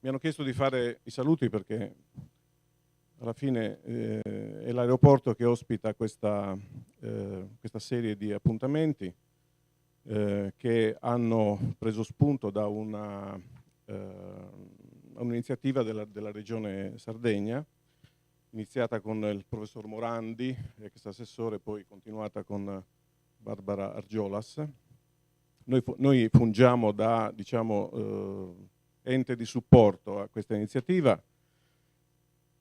Mi hanno chiesto di fare i saluti perché alla fine è l'aeroporto che ospita questa serie di appuntamenti che hanno preso spunto da un'iniziativa della Regione Sardegna, iniziata con il professor Morandi, ex assessore, poi continuata con Barbara Argiolas. Noi fungiamo da, ente di supporto a questa iniziativa,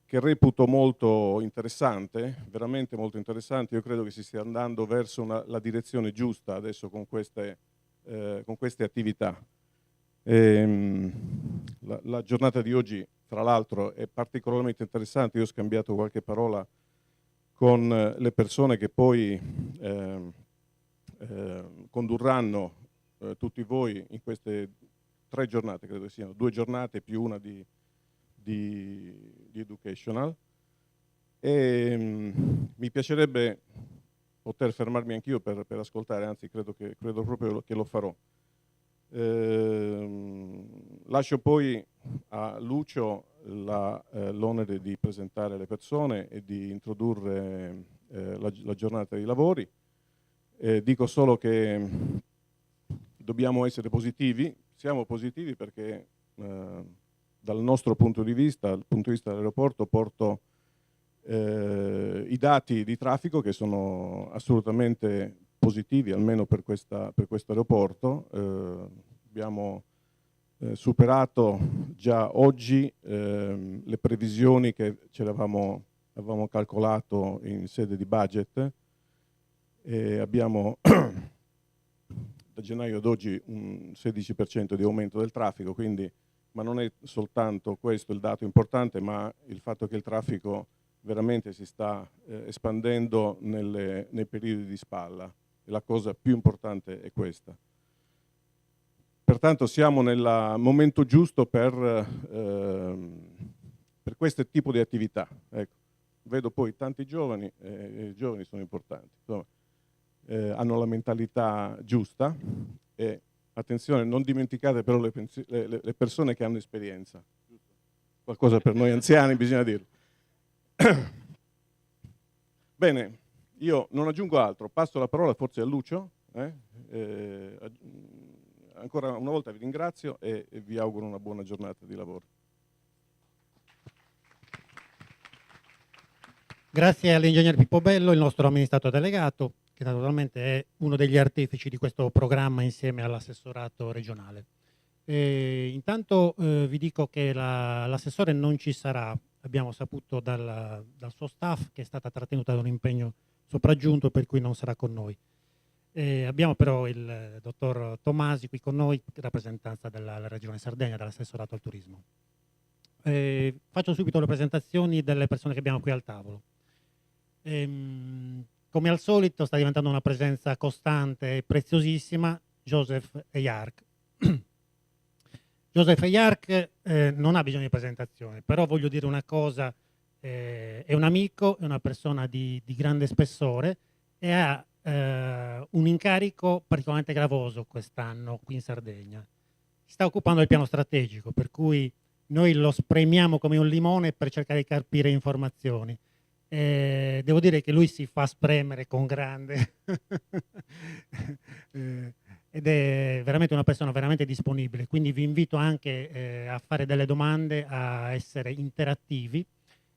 che reputo molto interessante, veramente molto interessante. Io credo che si stia andando verso la direzione giusta adesso con queste attività. La giornata di oggi, tra l'altro, è particolarmente interessante. Io ho scambiato qualche parola con le persone che poi condurranno tutti voi in queste 3 giornate, credo siano 2 giornate più una di educational, e mi piacerebbe poter fermarmi anch'io per ascoltare, anzi credo proprio che lo farò. Lascio poi a Lucio l'onere di presentare le persone e di introdurre la giornata dei lavori. Dico solo che dobbiamo essere positivi, siamo positivi perché dal nostro punto di vista, dal punto di vista dell'aeroporto, porto i dati di traffico che sono assolutamente positivi, almeno per questo aeroporto. Abbiamo superato già oggi le previsioni che avevamo calcolato in sede di budget, e abbiamo da gennaio ad oggi un 16% di aumento del traffico, quindi, ma non è soltanto questo il dato importante, ma il fatto che il traffico veramente si sta espandendo nei periodi di spalla, e la cosa più importante è questa. Pertanto siamo nel momento giusto per questo tipo di attività. Ecco. Vedo poi tanti giovani, e i giovani sono importanti, insomma, hanno la mentalità giusta, e attenzione, non dimenticate però le persone che hanno esperienza. Qualcosa per noi anziani bisogna dirlo. Bene, io non aggiungo altro, passo la parola forse a Lucio. Ancora una volta vi ringrazio e vi auguro una buona giornata di lavoro. Grazie all'ingegner Pippo Bello, il nostro amministratore delegato, che naturalmente è uno degli artefici di questo programma insieme all'assessorato regionale. Intanto vi dico che l'assessore non ci sarà, abbiamo saputo dal suo staff che è stata trattenuta da un impegno sopraggiunto, per cui non sarà con noi. Abbiamo però il dottor Tomasi qui con noi, in rappresentanza della Regione Sardegna, dall'assessorato al turismo. Faccio subito le presentazioni delle persone che abbiamo qui al tavolo. Come al solito sta diventando una presenza costante e preziosissima Joseph Eyark. Joseph Eyark non ha bisogno di presentazione, però voglio dire una cosa, è un amico, è una persona di grande spessore e ha un incarico particolarmente gravoso quest'anno qui in Sardegna. Si sta occupando del piano strategico, per cui noi lo spremiamo come un limone per cercare di carpire informazioni. Devo dire che lui si fa spremere con grande ed è veramente una persona veramente disponibile, quindi vi invito anche a fare delle domande, a essere interattivi,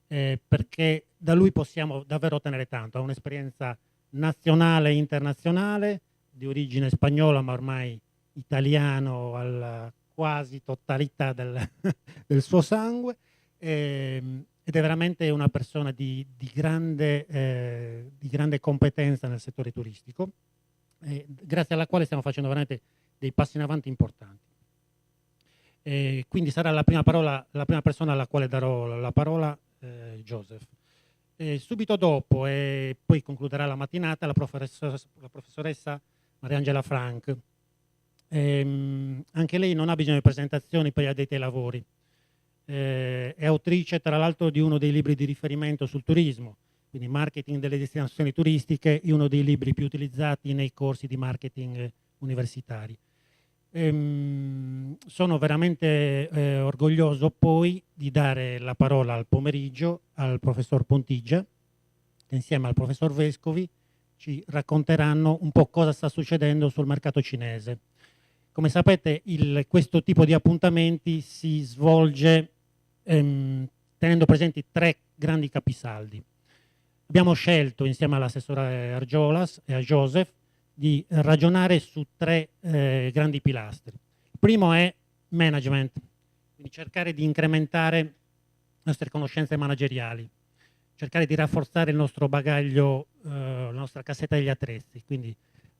perché da lui possiamo davvero ottenere tanto. Ha un'esperienza nazionale e internazionale, di origine spagnola ma ormai italiano alla quasi totalità del suo sangue, ed è veramente una persona di grande competenza nel settore turistico, grazie alla quale stiamo facendo veramente dei passi in avanti importanti. Quindi sarà la prima persona alla quale darò la parola, Joseph. Subito dopo, e poi concluderà la mattinata, la professoressa Mariangela Frank. Anche lei non ha bisogno di presentazioni per gli addetti ai lavori. È autrice tra l'altro di uno dei libri di riferimento sul turismo, quindi marketing delle destinazioni turistiche, è uno dei libri più utilizzati nei corsi di marketing universitari. Sono veramente orgoglioso poi di dare la parola al pomeriggio al professor Pontigia, che insieme al professor Vescovi ci racconteranno un po' cosa sta succedendo sul mercato cinese. Come sapete, questo tipo di appuntamenti si svolge tenendo presenti 3 grandi capisaldi. Abbiamo scelto, insieme all'assessore Argiolas e a Joseph, di ragionare su 3 grandi pilastri. Il primo è management, quindi cercare di incrementare le nostre conoscenze manageriali, cercare di rafforzare il nostro bagaglio, la nostra cassetta degli attrezzi. Quindi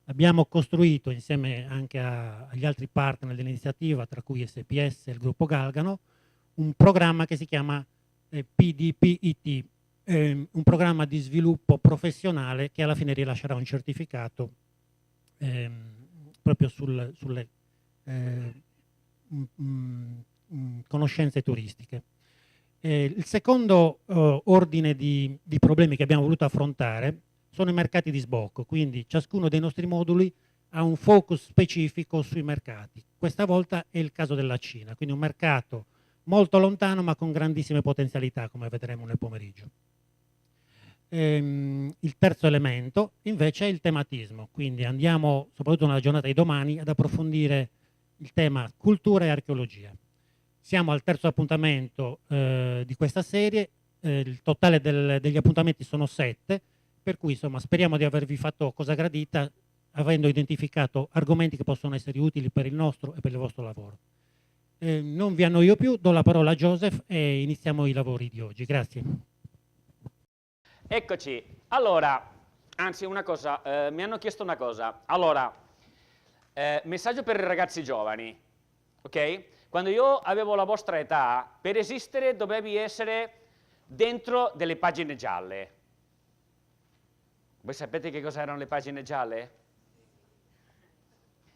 abbiamo costruito, insieme anche agli altri partner dell'iniziativa, tra cui SPS e il gruppo Galgano, un programma che si chiama PDPIT, un programma di sviluppo professionale che alla fine rilascerà un certificato proprio sulle conoscenze turistiche. Il secondo ordine di problemi che abbiamo voluto affrontare sono i mercati di sbocco, quindi ciascuno dei nostri moduli ha un focus specifico sui mercati. Questa volta è il caso della Cina, quindi un mercato molto lontano ma con grandissime potenzialità, come vedremo nel pomeriggio. Il terzo elemento invece è il tematismo, quindi andiamo, soprattutto nella giornata di domani, ad approfondire il tema cultura e archeologia. Siamo al terzo appuntamento di questa serie, il totale degli appuntamenti sono 7, per cui insomma speriamo di avervi fatto cosa gradita, avendo identificato argomenti che possono essere utili per il nostro e per il vostro lavoro. Non vi annoio più, do la parola a Joseph e iniziamo i lavori di oggi. Grazie. Eccoci, allora, anzi una cosa, mi hanno chiesto una cosa, allora, messaggio per i ragazzi giovani, ok? Quando io avevo la vostra età, per esistere dovevi essere dentro delle pagine gialle. Voi sapete che cosa erano le pagine gialle?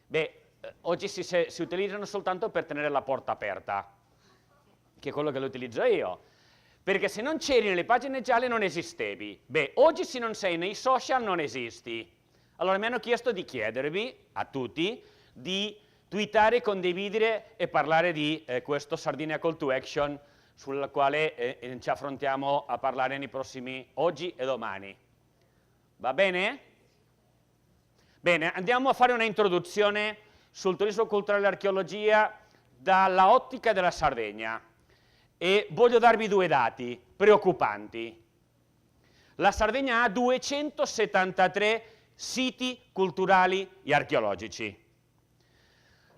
Beh, oggi si utilizzano soltanto per tenere la porta aperta, che è quello che lo utilizzo io. Perché se non c'eri nelle pagine gialle non esistevi. Beh, oggi se non sei nei social non esisti. Allora mi hanno chiesto di chiedervi, a tutti, di tweetare, condividere e parlare di questo Sardinia Call to Action, sul quale ci affrontiamo a parlare nei prossimi, oggi e domani. Va bene? Bene, andiamo a fare una introduzione sul turismo culturale e l'archeologia dalla ottica della Sardegna. E voglio darvi 2 dati preoccupanti. La Sardegna ha 273 siti culturali e archeologici.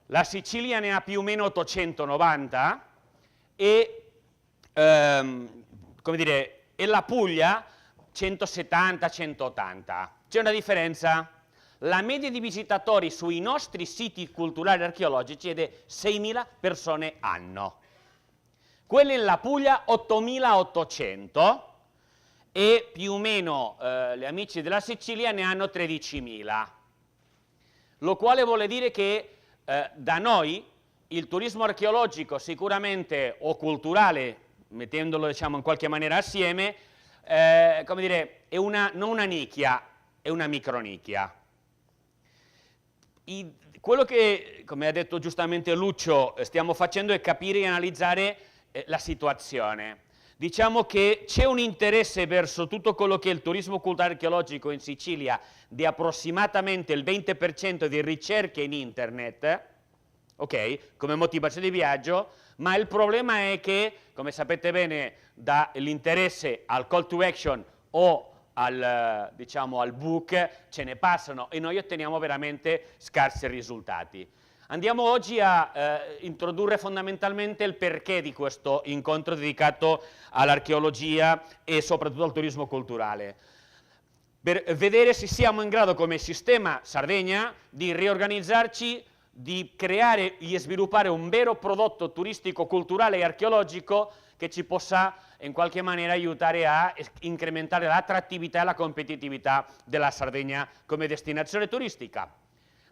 La Sicilia ne ha più o meno 890 e, come dire, e la Puglia 170-180. C'è una differenza? La media di visitatori sui nostri siti culturali e archeologici è di 6.000 persone anno. Quella in la Puglia 8.800 e più o meno gli amici della Sicilia ne hanno 13.000, lo quale vuole dire che da noi il turismo archeologico sicuramente o culturale, mettendolo diciamo in qualche maniera assieme, come dire, è non una nicchia, è una micronicchia. Quello che, come ha detto giustamente Lucio, stiamo facendo è capire e analizzare la situazione. Diciamo che c'è un interesse verso tutto quello che è il turismo culturale archeologico in Sicilia di approssimatamente il 20% di ricerche in internet, ok, come motivazione di viaggio, ma il problema è che, come sapete bene, dall'interesse al call to action o diciamo, al book ce ne passano e noi otteniamo veramente scarsi risultati. Andiamo oggi a introdurre fondamentalmente il perché di questo incontro dedicato all'archeologia e soprattutto al turismo culturale, per vedere se siamo in grado come sistema Sardegna di riorganizzarci, di creare e sviluppare un vero prodotto turistico, culturale e archeologico che ci possa in qualche maniera aiutare a incrementare l'attrattività e la competitività della Sardegna come destinazione turistica.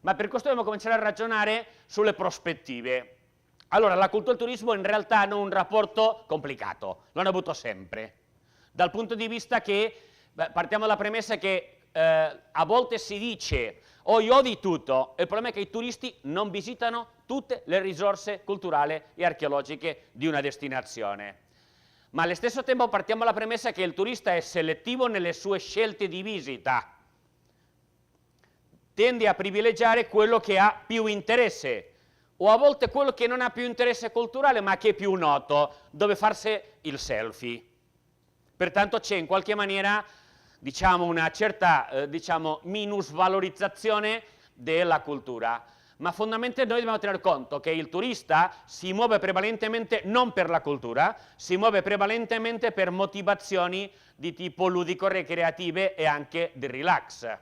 Ma per questo dobbiamo cominciare a ragionare sulle prospettive. Allora, la cultura e il turismo in realtà hanno un rapporto complicato, lo hanno avuto sempre, dal punto di vista che, partiamo dalla premessa che a volte si dice o io di tutto. Il problema è che i turisti non visitano tutte le risorse culturali e archeologiche di una destinazione. Ma allo stesso tempo partiamo dalla premessa che il turista è selettivo nelle sue scelte di visita. Tende a privilegiare quello che ha più interesse, o a volte quello che non ha più interesse culturale ma che è più noto, dove farsi il selfie. Pertanto c'è in qualche maniera, diciamo, una certa minusvalorizzazione della cultura. Ma fondamentalmente noi dobbiamo tener conto che il turista si muove prevalentemente non per la cultura, si muove prevalentemente per motivazioni di tipo ludico-ricreative e anche di relax.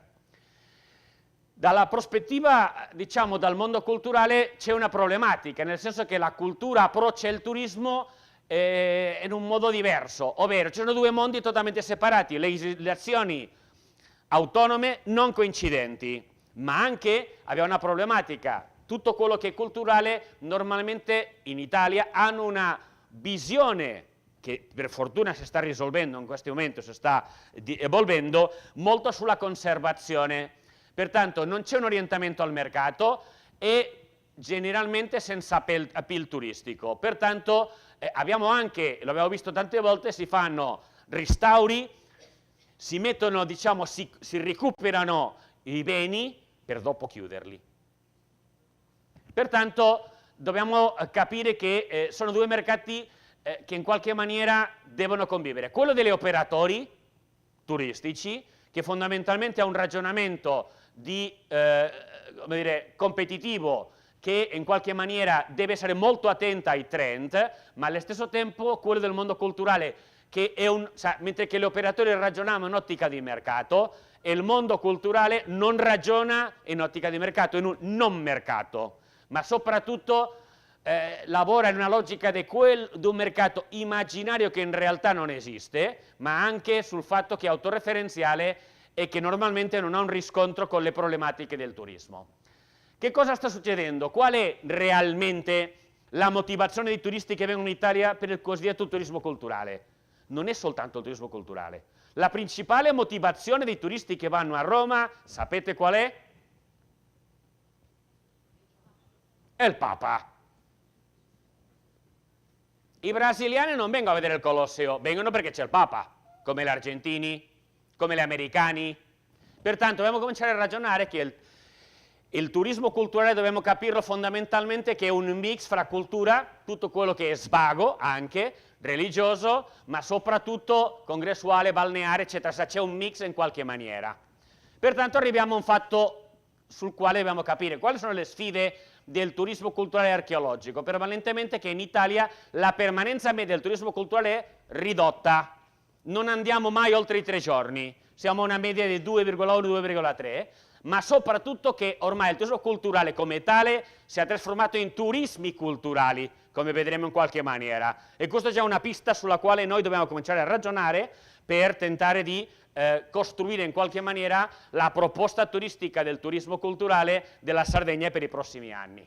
Dalla prospettiva, diciamo, dal mondo culturale c'è una problematica, nel senso che la cultura approccia il turismo in un modo diverso, ovvero ci sono due mondi totalmente separati, le azioni autonome non coincidenti, ma anche abbiamo una problematica, tutto quello che è culturale normalmente in Italia hanno una visione che per fortuna si sta risolvendo in questo momento, si sta evolvendo, molto sulla conservazione. Pertanto non c'è un orientamento al mercato e generalmente senza appeal turistico. Pertanto abbiamo anche, lo abbiamo visto tante volte, si fanno restauri, si mettono, diciamo, si recuperano i beni per dopo chiuderli. Pertanto dobbiamo capire che sono due mercati che in qualche maniera devono convivere. Quello degli operatori turistici, che fondamentalmente ha un ragionamento di, come dire, competitivo, che in qualche maniera deve essere molto attenta ai trend, ma allo stesso tempo quello del mondo culturale, che è mentre che gli operatori ragionano in ottica di mercato, e il mondo culturale non ragiona in ottica di mercato, in un non mercato, ma soprattutto lavora in una logica di un mercato immaginario che in realtà non esiste, ma anche sul fatto che è autoreferenziale e che normalmente non ha un riscontro con le problematiche del turismo. Che cosa sta succedendo? Qual è realmente la motivazione dei turisti che vengono in Italia per il cosiddetto turismo culturale? Non è soltanto il turismo culturale. La principale motivazione dei turisti che vanno a Roma, sapete qual è? È il Papa. I brasiliani non vengono a vedere il Colosseo, vengono perché c'è il Papa, come gli argentini, come gli americani. Pertanto dobbiamo cominciare a ragionare che il turismo culturale dobbiamo capirlo fondamentalmente che è un mix fra cultura, tutto quello che è svago anche, religioso, ma soprattutto congressuale, balneare, eccetera, c'è un mix in qualche maniera. Pertanto arriviamo a un fatto sul quale dobbiamo capire quali sono le sfide del turismo culturale e archeologico. Prevalentemente che in Italia la permanenza media del turismo culturale è ridotta, non andiamo mai oltre i 3 giorni, siamo a una media di 2,1-2,3, ma soprattutto che ormai il turismo culturale come tale si è trasformato in turismi culturali, come vedremo in qualche maniera. E questa è già una pista sulla quale noi dobbiamo cominciare a ragionare per tentare di costruire in qualche maniera la proposta turistica del turismo culturale della Sardegna per i prossimi anni.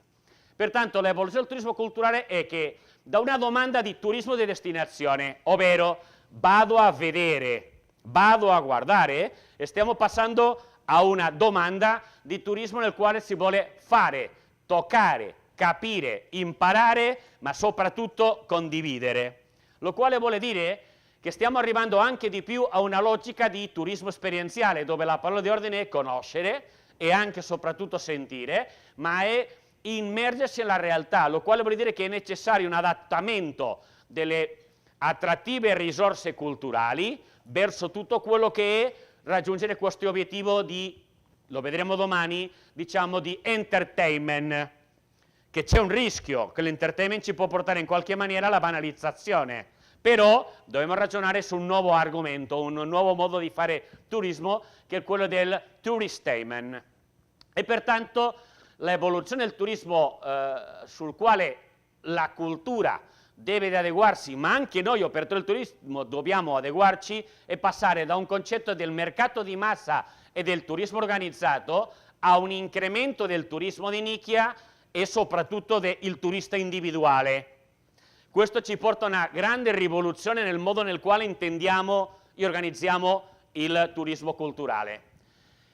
Pertanto l'evoluzione del turismo culturale è che da una domanda di turismo di destinazione, ovvero vado a vedere, vado a guardare, e stiamo passando a una domanda di turismo nel quale si vuole fare, toccare, capire, imparare, ma soprattutto condividere. Lo quale vuole dire che stiamo arrivando anche di più a una logica di turismo esperienziale, dove la parola di ordine è conoscere e anche e soprattutto sentire, ma è immergersi nella realtà, lo quale vuol dire che è necessario un adattamento delle attrattive risorse culturali verso tutto quello che è raggiungere questo obiettivo di, lo vedremo domani, diciamo di entertainment, che c'è un rischio che l'entertainment ci può portare in qualche maniera alla banalizzazione, però dobbiamo ragionare su un nuovo argomento, un nuovo modo di fare turismo, che è quello del touristainment. E pertanto l'evoluzione del turismo sul quale la cultura deve adeguarsi, ma anche noi operatori del turismo dobbiamo adeguarci, e passare da un concetto del mercato di massa e del turismo organizzato a un incremento del turismo di nicchia e soprattutto del turista individuale. Questo ci porta a una grande rivoluzione nel modo nel quale intendiamo e organizziamo il turismo culturale.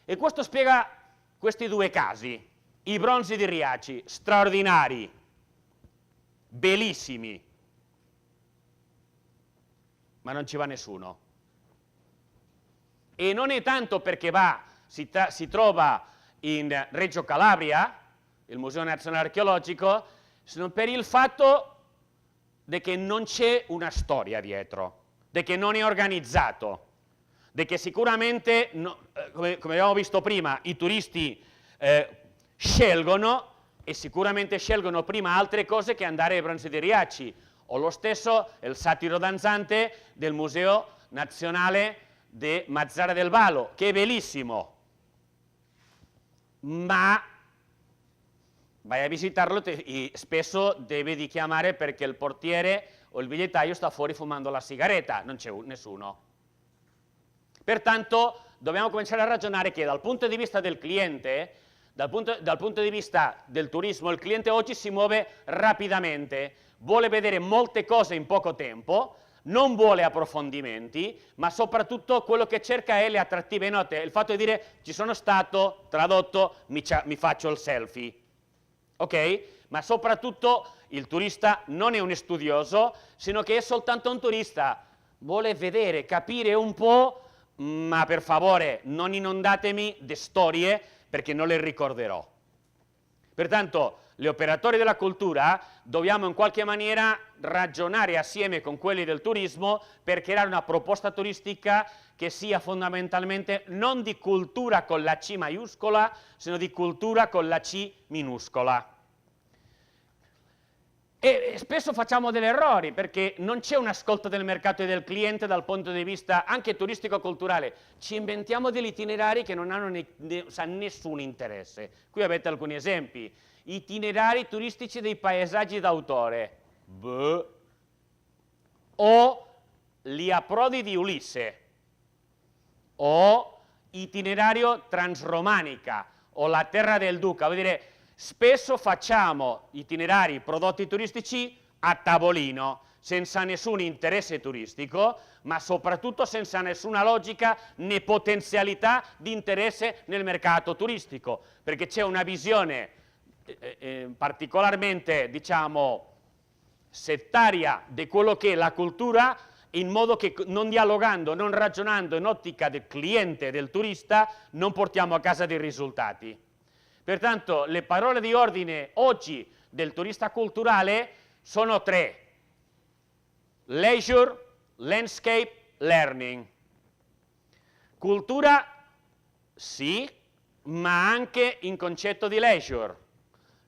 E questo spiega questi due casi, i bronzi di Riace, straordinari, bellissimi, ma non ci va nessuno. E non è tanto perché si trova in Reggio Calabria, il Museo Nazionale Archeologico, sino per il fatto che non c'è una storia dietro, che non è organizzato, che sicuramente, come abbiamo visto prima, i turisti scelgono, e sicuramente scelgono prima altre cose che andare ai bronzi di Riace, o lo stesso il satiro danzante del Museo Nazionale di Mazara del Vallo, che è bellissimo, ma vai a visitarlo e spesso devi richiamare perché il portiere o il bigliettaio sta fuori fumando la sigaretta, non c'è nessuno. Pertanto dobbiamo cominciare a ragionare che dal punto di vista del cliente, dal punto di vista del turismo, il cliente oggi si muove rapidamente, vuole vedere molte cose in poco tempo, non vuole approfondimenti, ma soprattutto quello che cerca è le attrattive note, il fatto di dire ci sono stato, tradotto, mi faccio il selfie. Ok? Ma soprattutto il turista non è un studioso, sino che è soltanto un turista, vuole vedere, capire un po', ma per favore non inondatemi di storie perché non le ricorderò. Pertanto, gli operatori della cultura dobbiamo in qualche maniera ragionare assieme con quelli del turismo per creare una proposta turistica che sia fondamentalmente non di cultura con la C maiuscola, sino di cultura con la C minuscola. E spesso facciamo degli errori perché non c'è un ascolto del mercato e del cliente dal punto di vista anche turistico-culturale. Ci inventiamo degli itinerari che non hanno nessun interesse. Qui avete alcuni esempi. Itinerari turistici dei paesaggi d'autore. O gli approdi di Ulisse. O itinerario transromanica. O la terra del duca. Vuol dire, spesso facciamo itinerari, prodotti turistici a tavolino, senza nessun interesse turistico, ma soprattutto senza nessuna logica né potenzialità di interesse nel mercato turistico, perché c'è una visione particolarmente, diciamo, settaria di quello che è la cultura, in modo che non dialogando, non ragionando in ottica del cliente e del turista, non portiamo a casa dei risultati. Pertanto le parole di ordine oggi del turista culturale sono tre: leisure, landscape, learning. Cultura sì, ma anche in concetto di leisure.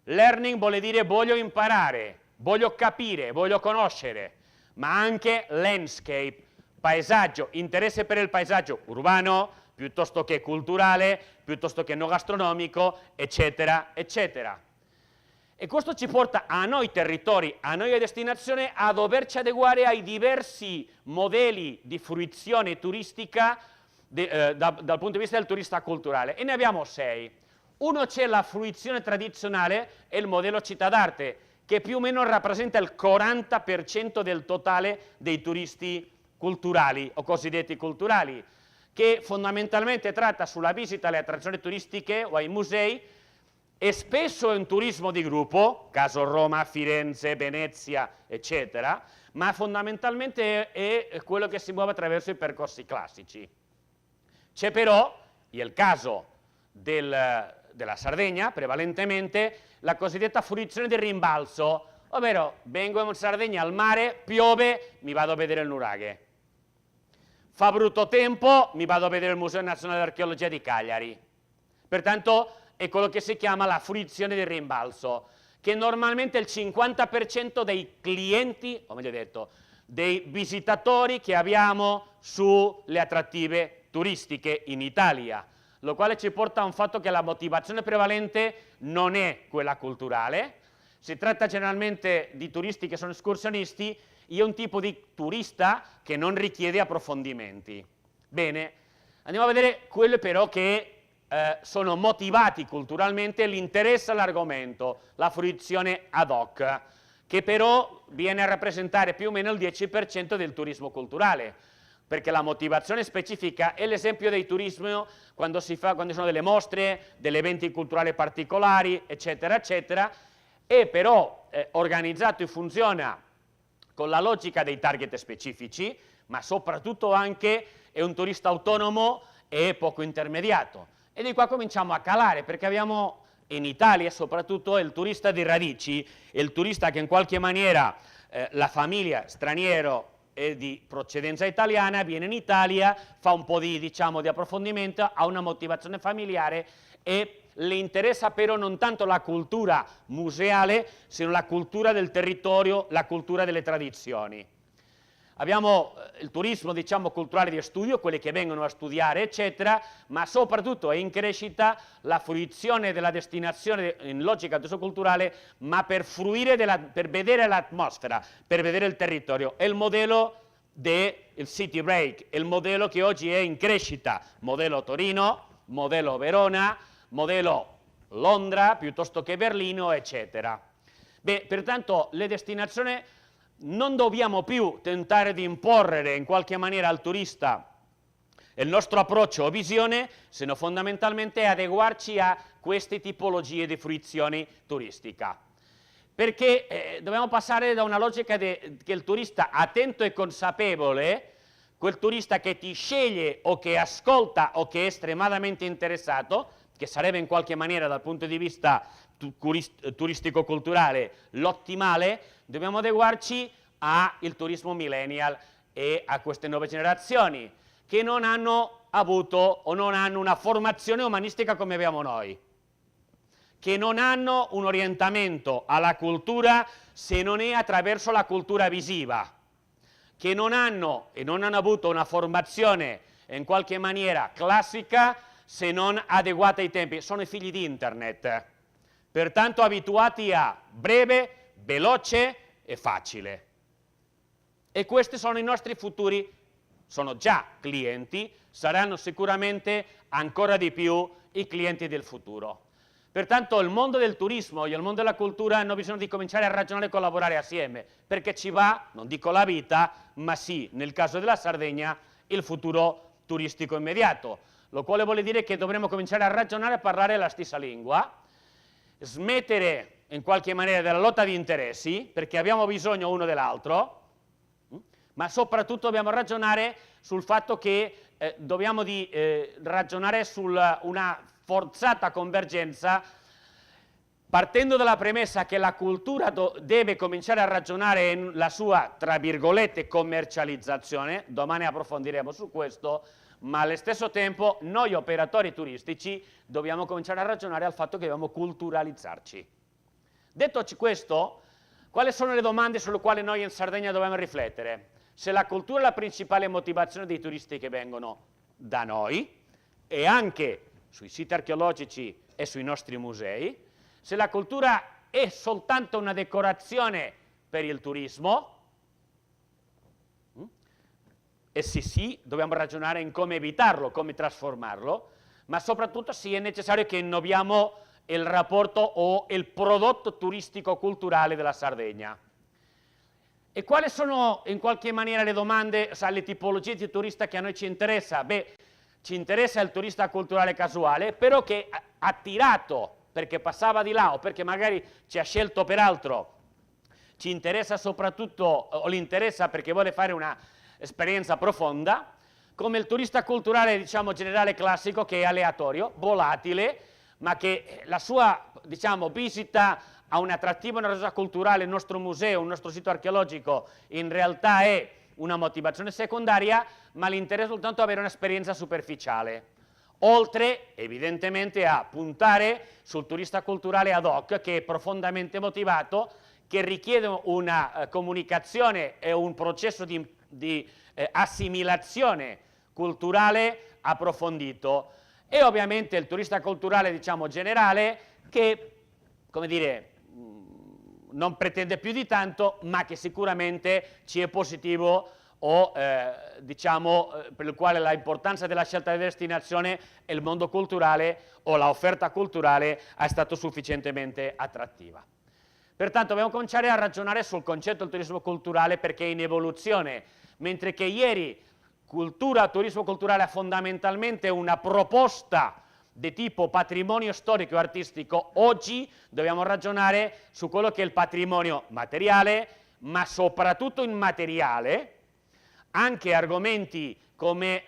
Learning vuole dire voglio imparare, voglio capire, voglio conoscere, ma anche landscape, paesaggio, interesse per il paesaggio urbano, piuttosto che culturale, piuttosto che non gastronomico, eccetera, eccetera. E questo ci porta a noi territori, a noi destinazione, a doverci adeguare ai diversi modelli di fruizione turistica dal punto di vista del turista culturale. E ne abbiamo 6. Uno c'è la fruizione tradizionale e il modello città d'arte, che più o meno rappresenta il 40% del totale dei turisti culturali o cosiddetti culturali, che fondamentalmente tratta sulla visita alle attrazioni turistiche o ai musei, e spesso è un turismo di gruppo, caso Roma, Firenze, Venezia, eccetera, ma fondamentalmente è quello che si muove attraverso i percorsi classici. C'è però il caso della Sardegna, prevalentemente, la cosiddetta fruizione del rimbalzo, ovvero vengo in Sardegna al mare, piove, mi vado a vedere il nuraghe. Fa brutto tempo, mi vado a vedere il Museo Nazionale d'Archeologia di Cagliari. Pertanto è quello che si chiama la fruizione del rimbalzo, che normalmente il 50% dei clienti, o meglio detto, dei visitatori che abbiamo sulle attrattive turistiche in Italia, lo quale ci porta a un fatto che la motivazione prevalente non è quella culturale. Si tratta generalmente di turisti che sono escursionisti, è un tipo di turista che non richiede approfondimenti. Bene, andiamo a vedere quelli però che sono motivati culturalmente, l'interesse all'argomento, la fruizione ad hoc, che però viene a rappresentare più o meno il 10% del turismo culturale. perché la motivazione specifica è l'esempio del turismo quando ci sono delle mostre, degli eventi culturali particolari, eccetera, eccetera, è però organizzato e funziona con la logica dei target specifici, ma soprattutto anche è un turista autonomo e poco intermediato. E di qua cominciamo a calare, perché abbiamo in Italia soprattutto il turista di radici, il turista che in qualche maniera la famiglia straniero e di procedenza italiana viene in Italia, fa un po' di, diciamo, di approfondimento, ha una motivazione familiare e le interessa però non tanto la cultura museale, sino la cultura del territorio, la cultura delle tradizioni. Abbiamo il turismo, diciamo, culturale di studio, quelli che vengono a studiare, eccetera, ma soprattutto è in crescita la fruizione della destinazione in logica culturale, ma per fruire, per vedere l'atmosfera, per vedere il territorio. È il modello del city break, è il modello che oggi è in crescita, modello Torino, modello Verona, modello Londra, piuttosto che Berlino, eccetera. Beh, pertanto le destinazioni non dobbiamo più tentare di imporre in qualche maniera al turista il nostro approccio o visione, sino fondamentalmente adeguarci a queste tipologie di fruizione turistica. Perché dobbiamo passare da una logica che il turista attento e consapevole, quel turista che ti sceglie o che ascolta o che è estremamente interessato, che sarebbe in qualche maniera dal punto di vista turistico-culturale l'ottimale, dobbiamo adeguarci al turismo millennial e a queste nuove generazioni che non hanno avuto o non hanno una formazione umanistica come abbiamo noi, che non hanno un orientamento alla cultura se non è attraverso la cultura visiva, che non hanno e non hanno avuto una formazione in qualche maniera classica se non adeguata ai tempi, sono i figli di internet, pertanto abituati a breve, veloce e facile. E questi sono i nostri futuri, sono già clienti, saranno sicuramente ancora di più i clienti del futuro. Pertanto il mondo del turismo e il mondo della cultura hanno bisogno di cominciare a ragionare e collaborare assieme, perché ci va, non dico la vita, ma sì, nel caso della Sardegna, il futuro turistico immediato, lo quale vuole dire che dovremo cominciare a ragionare e parlare la stessa lingua, smettere in qualche maniera della lotta di interessi, perché abbiamo bisogno uno dell'altro, ma soprattutto dobbiamo ragionare sul fatto che dobbiamo ragionare su una forzata convergenza, partendo dalla premessa che la cultura deve cominciare a ragionare la sua, tra virgolette, commercializzazione, domani approfondiremo su questo, ma allo stesso tempo noi operatori turistici dobbiamo cominciare a ragionare al fatto che dobbiamo culturalizzarci. Detto questo, quali sono le domande sulle quali noi in Sardegna dobbiamo riflettere? Se la cultura è la principale motivazione dei turisti che vengono da noi e anche sui siti archeologici e sui nostri musei, se la cultura è soltanto una decorazione per il turismo, e sì, dobbiamo ragionare in come evitarlo, come trasformarlo, ma soprattutto se è necessario che innoviamo il rapporto o il prodotto turistico-culturale della Sardegna. E quali sono in qualche maniera le domande, le tipologie di turista che a noi ci interessa? Beh, ci interessa il turista culturale casuale, però che attirato perché passava di là o perché magari ci ha scelto per altro, ci interessa soprattutto, o gli interessa perché vuole fare una esperienza profonda, come il turista culturale, diciamo, generale classico, che è aleatorio, volatile, ma che la sua, diciamo, visita a un'attrattiva, una cosa culturale, il nostro museo, un nostro sito archeologico, in realtà è una motivazione secondaria, ma gli interessa soltanto avere un'esperienza superficiale. Oltre, evidentemente, a puntare sul turista culturale ad hoc, che è profondamente motivato, che richiede una comunicazione e un processo di assimilazione culturale approfondito. E ovviamente il turista culturale, diciamo, generale, che, come dire, non pretende più di tanto, ma che sicuramente ci è positivo o, diciamo, per il quale l'importanza della scelta di destinazione e il mondo culturale o l'offerta culturale è stata sufficientemente attrattiva. Pertanto dobbiamo cominciare a ragionare sul concetto del turismo culturale perché è in evoluzione, mentre che ieri turismo culturale è fondamentalmente una proposta di tipo patrimonio storico e artistico. Oggi dobbiamo ragionare su quello che è il patrimonio materiale, ma soprattutto immateriale, anche argomenti come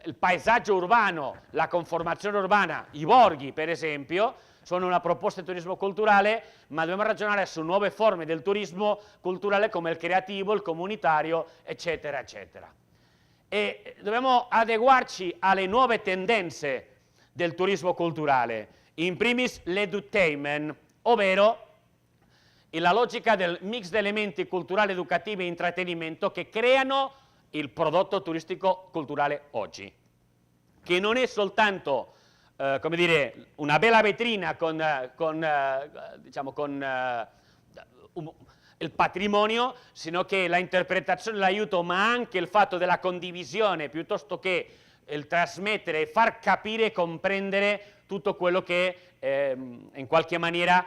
il paesaggio urbano, la conformazione urbana, i borghi per esempio, sono una proposta di turismo culturale, ma dobbiamo ragionare su nuove forme del turismo culturale come il creativo, il comunitario, eccetera, eccetera. E dobbiamo adeguarci alle nuove tendenze del turismo culturale, in primis l'edutainment, ovvero la logica del mix di elementi culturali, educativi e intrattenimento che creano il prodotto turistico culturale oggi, che non è soltanto come dire, una bella vetrina con il patrimonio, sino che la interpretazione, l'aiuto, ma anche il fatto della condivisione, piuttosto che il trasmettere e far capire e comprendere tutto quello che in qualche maniera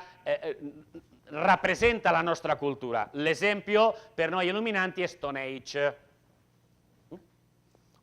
rappresenta la nostra cultura. L'esempio per noi illuminanti è Stone Age.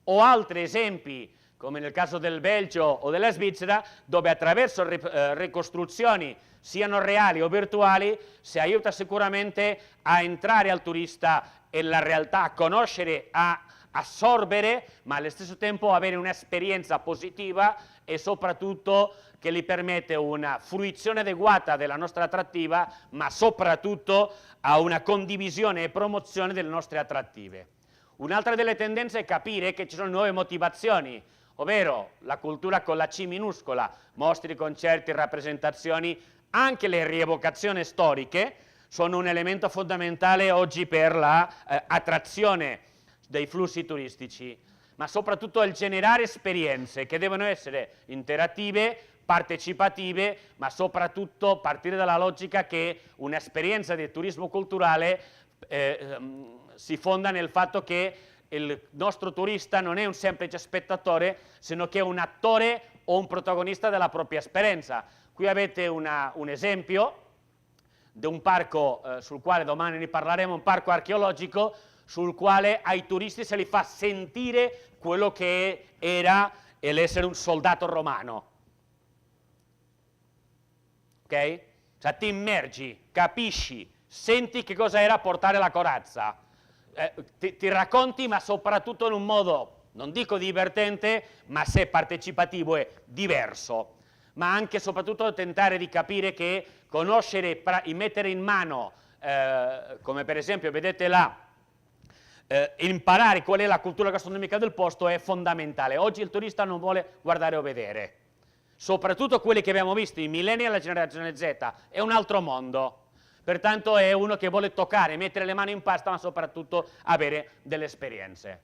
O altri esempi, come nel caso del Belgio o della Svizzera, dove attraverso ricostruzioni, siano reali o virtuali, si aiuta sicuramente a entrare al turista nella realtà, a conoscere, a assorbere, ma allo stesso tempo avere un'esperienza positiva e soprattutto che gli permette una fruizione adeguata della nostra attrattiva, ma soprattutto a una condivisione e promozione delle nostre attrattive. Un'altra delle tendenze è capire che ci sono nuove motivazioni, ovvero la cultura con la C minuscola, mostri, concerti, rappresentazioni, anche le rievocazioni storiche sono un elemento fondamentale oggi per l'attrazione dei flussi turistici, ma soprattutto il generare esperienze che devono essere interattive, partecipative, ma soprattutto partire dalla logica che un'esperienza di turismo culturale si fonda nel fatto che il nostro turista non è un semplice spettatore, sino che è un attore o un protagonista della propria esperienza. Qui avete un esempio di un parco sul quale domani ne parleremo, un parco archeologico sul quale ai turisti se li fa sentire quello che era l'essere un soldato romano. Ok? Cioè ti immergi, capisci, senti che cosa era portare la corazza, ti racconti, ma soprattutto in un modo, non dico divertente, ma se partecipativo e diverso, ma anche e soprattutto tentare di capire che conoscere, mettere in mano, come per esempio vedete là, imparare qual è la cultura gastronomica del posto è fondamentale. Oggi il turista non vuole guardare o vedere, soprattutto quelli che abbiamo visto, i millennial e la generazione Z, è un altro mondo. Pertanto è uno che vuole toccare, mettere le mani in pasta, ma soprattutto avere delle esperienze.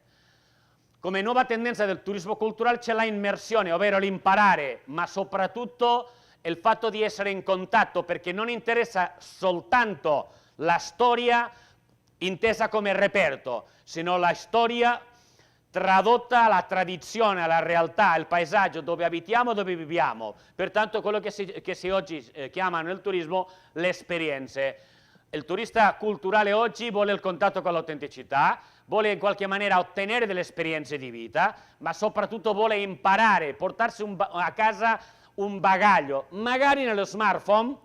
Come nuova tendenza del turismo culturale c'è la immersione, ovvero l'imparare, ma soprattutto il fatto di essere in contatto, perché non interessa soltanto la storia intesa come reperto, sino la storia tradotta alla tradizione, alla realtà, al paesaggio dove abitiamo, dove viviamo. Pertanto quello che si oggi chiama nel turismo le esperienze. Il turista culturale oggi vuole il contatto con l'autenticità, vuole in qualche maniera ottenere delle esperienze di vita, ma soprattutto vuole imparare, portarsi a casa un bagaglio, magari nello smartphone,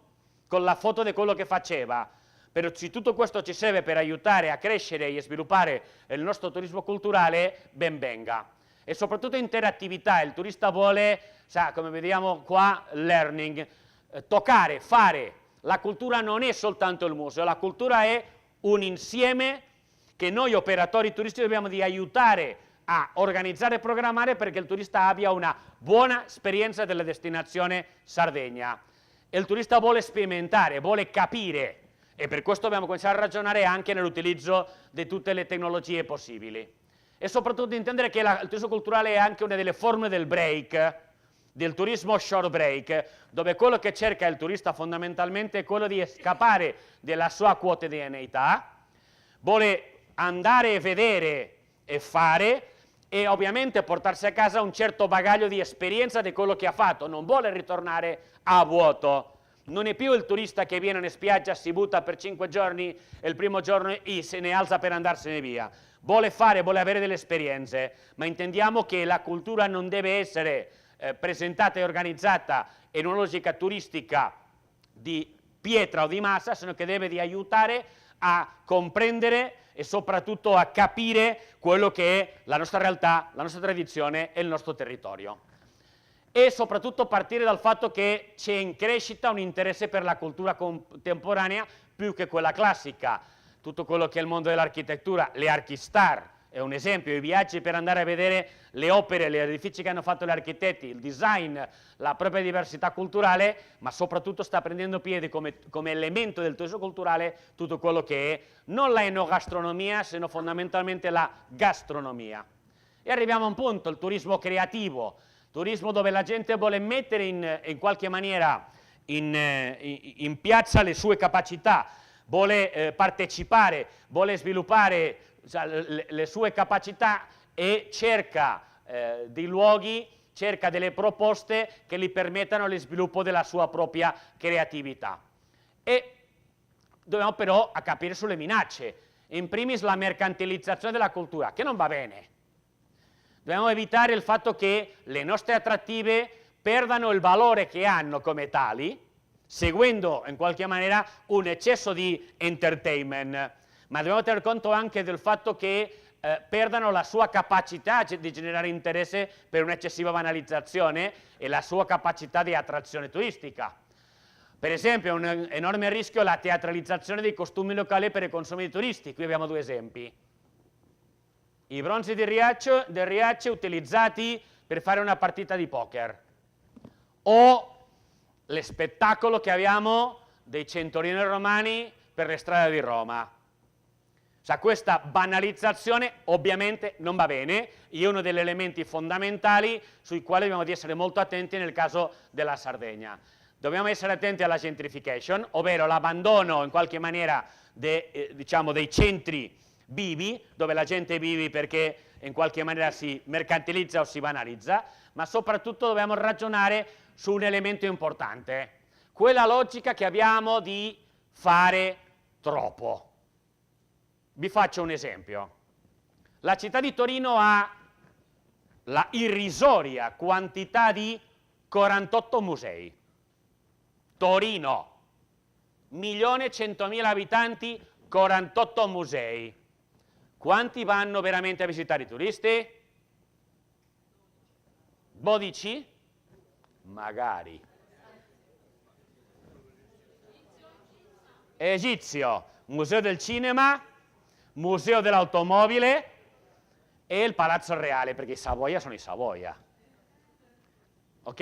con la foto di quello che faceva. Però se tutto questo ci serve per aiutare a crescere e sviluppare il nostro turismo culturale, ben venga. E soprattutto interattività, il turista vuole, come vediamo qua, learning, toccare, fare. La cultura non è soltanto il museo, la cultura è un insieme che noi operatori turistici dobbiamo di aiutare a organizzare e programmare perché il turista abbia una buona esperienza della destinazione Sardegna. E il turista vuole sperimentare, vuole capire. E per questo dobbiamo cominciare a ragionare anche nell'utilizzo di tutte le tecnologie possibili. E soprattutto intendere che il turismo culturale è anche una delle forme del break, del turismo short break, dove quello che cerca il turista fondamentalmente è quello di scappare dalla sua quotidianità, vuole andare a vedere e fare e ovviamente portarsi a casa un certo bagaglio di esperienza di quello che ha fatto, non vuole ritornare a vuoto. Non è più il turista che viene in spiaggia, si butta per 5 giorni e il primo giorno se ne alza per andarsene via. Vuole avere delle esperienze, ma intendiamo che la cultura non deve essere presentata e organizzata in una logica turistica di pietra o di massa, sino che deve di aiutare a comprendere e soprattutto a capire quello che è la nostra realtà, la nostra tradizione e il nostro territorio. E soprattutto partire dal fatto che c'è in crescita un interesse per la cultura contemporanea più che quella classica. Tutto quello che è il mondo dell'architettura, le Archistar è un esempio, i viaggi per andare a vedere le opere, gli edifici che hanno fatto gli architetti, il design, la propria diversità culturale, ma soprattutto sta prendendo piede come elemento del turismo culturale tutto quello che è non la enogastronomia, sino fondamentalmente la gastronomia. E arriviamo a un punto, il turismo creativo, turismo dove la gente vuole mettere in qualche maniera in piazza le sue capacità, vuole partecipare, vuole sviluppare le sue capacità e cerca dei luoghi, cerca delle proposte che gli permettano lo sviluppo della sua propria creatività. E dobbiamo però capire sulle minacce, in primis la mercantilizzazione della cultura, che non va bene. Dobbiamo evitare il fatto che le nostre attrattive perdano il valore che hanno come tali, seguendo in qualche maniera un eccesso di entertainment, ma dobbiamo tener conto anche del fatto che perdano la sua capacità di generare interesse per un'eccessiva banalizzazione e la sua capacità di attrazione turistica. Per esempio, è un enorme rischio la teatralizzazione dei costumi locali per i consumi turisti. Qui abbiamo due esempi. I bronzi del Riace utilizzati per fare una partita di poker, o lo spettacolo che abbiamo dei centurioni romani per le strade di Roma. Questa banalizzazione ovviamente non va bene, è uno degli elementi fondamentali sui quali dobbiamo essere molto attenti nel caso della Sardegna. Dobbiamo essere attenti alla gentrification, ovvero l'abbandono in qualche maniera diciamo, dei centri vivi, dove la gente vive perché in qualche maniera si mercantilizza o si banalizza, ma soprattutto dobbiamo ragionare su un elemento importante, quella logica che abbiamo di fare troppo. Vi faccio un esempio. La città di Torino ha la irrisoria quantità di 48 musei. Torino, 1.100.000 abitanti, 48 musei. Quanti vanno veramente a visitare i turisti? 12? Magari. Egizio, Museo del Cinema, Museo dell'Automobile e il Palazzo Reale, perché i Savoia sono i Savoia. Ok?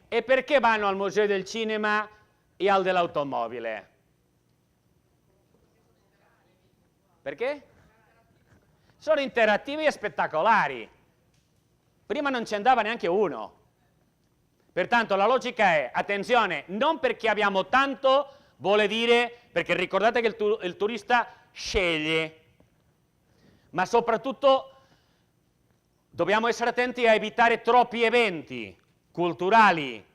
E perché vanno al Museo del Cinema e al dell'Automobile? Perché? Sono interattivi e spettacolari. Prima non ci andava neanche uno. Pertanto la logica è, attenzione, non perché abbiamo tanto vuole dire, perché ricordate che il turista sceglie, ma soprattutto dobbiamo essere attenti a evitare troppi eventi culturali.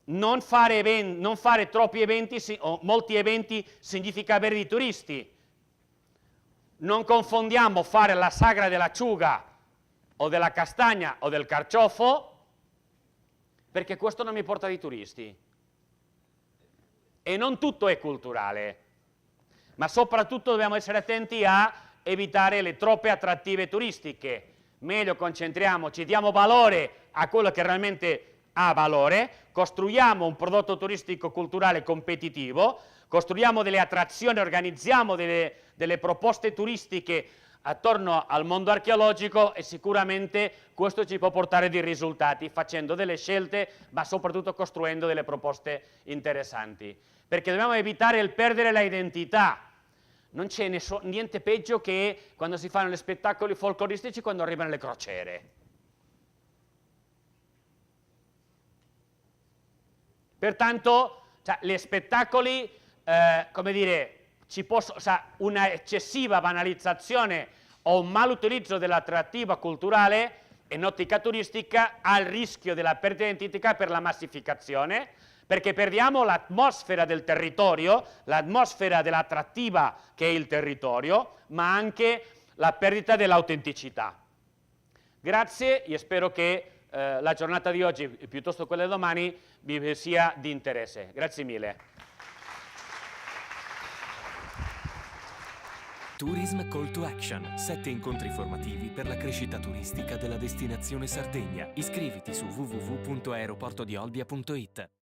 Non fare troppi eventi o molti eventi significa avere i turisti. Non confondiamo fare la sagra dell'acciuga o della castagna o del carciofo, perché questo non mi porta dei turisti. E non tutto è culturale, ma soprattutto dobbiamo essere attenti a evitare le troppe attrattive turistiche. Meglio concentriamoci, diamo valore a quello che realmente ha valore, costruiamo un prodotto turistico culturale competitivo, costruiamo delle attrazioni, organizziamo delle proposte turistiche attorno al mondo archeologico e sicuramente questo ci può portare dei risultati facendo delle scelte, ma soprattutto costruendo delle proposte interessanti. Perché dobbiamo evitare il perdere la identità. Non c'è niente peggio che quando si fanno gli spettacoli folcloristici quando arrivano le crociere. Pertanto, gli spettacoli, come dire, una eccessiva banalizzazione o un mal utilizzo dell'attrattiva culturale in ottica turistica ha il rischio della perdita identità per la massificazione, perché perdiamo l'atmosfera del territorio, l'atmosfera dell'attrattiva che è il territorio, ma anche la perdita dell'autenticità. Grazie e spero che la giornata di oggi, piuttosto quella di domani, vi sia di interesse. Grazie mille. Tourism Call to Action, 7 incontri formativi per la crescita turistica della destinazione Sardegna. Iscriviti su www.aeroportodiolbia.it.